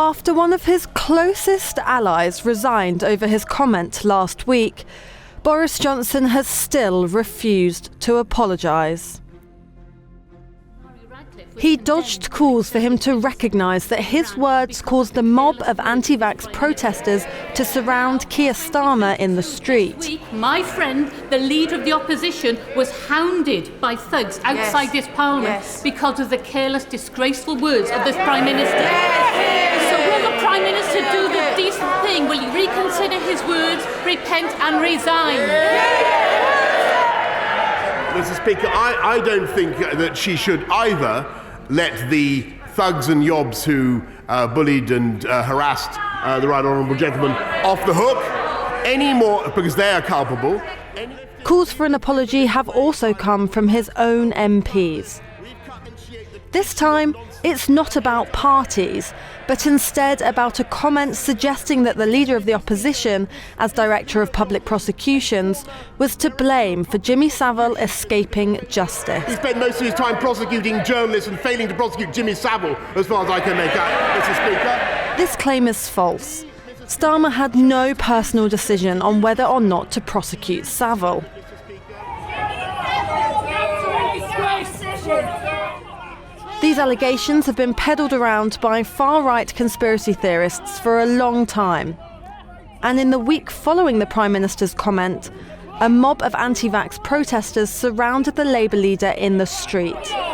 After one of his closest allies resigned over his comment last week, Boris Johnson has still refused to apologise. He dodged calls for him to recognise that his words caused the mob of anti-vax protesters to surround Keir Starmer in the street. My friend, the leader of the opposition, was hounded by thugs outside this parliament because of the careless, disgraceful words of this Prime Minister. So will the Prime Minister do the decent thing? Will he reconsider his words, repent and resign? Mr. Speaker, I don't think that she should either let the thugs and yobs who bullied and harassed the right honourable gentleman off the hook anymore, because they are culpable. Calls for an apology have also come from his own MPs. This time, it's not about parties, but instead about a comment suggesting that the leader of the opposition, as Director of Public Prosecutions, was to blame for Jimmy Savile escaping justice. He spent most of his time prosecuting journalists and failing to prosecute Jimmy Savile, as far as I can make out, Mr. Speaker. This claim is false. Starmer had no personal decision on whether or not to prosecute Savile. These allegations have been peddled around by far-right conspiracy theorists for a long time. And in the week following the Prime Minister's comment, a mob of anti-vax protesters surrounded the Labour leader in the street. Why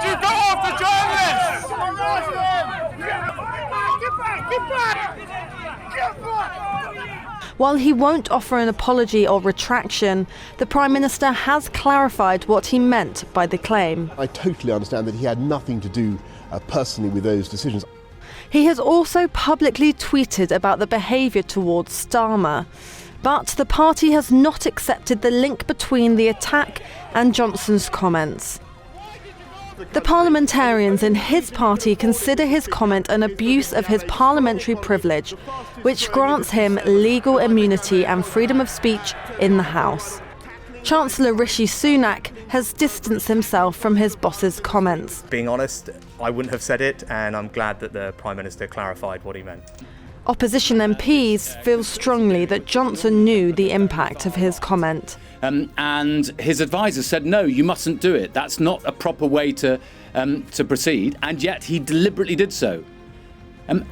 did you go after journalists? Get back! While he won't offer an apology or retraction, the Prime Minister has clarified what he meant by the claim. I totally understand that he had nothing to do personally with those decisions. He has also publicly tweeted about the behaviour towards Starmer, but the party has not accepted the link between the attack and Johnson's comments. The parliamentarians in his party consider his comment an abuse of his parliamentary privilege, which grants him legal immunity and freedom of speech in the House. Chancellor Rishi Sunak has distanced himself from his boss's comments. Being honest, I wouldn't have said it, and I'm glad that the Prime Minister clarified what he meant. Opposition MPs feel strongly that Johnson knew the impact of his comment. And his advisors said, no, you mustn't do it. That's not a proper way to proceed. And yet he deliberately did so. And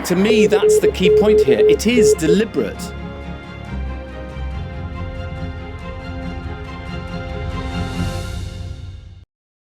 to me, that's the key point here. It is deliberate.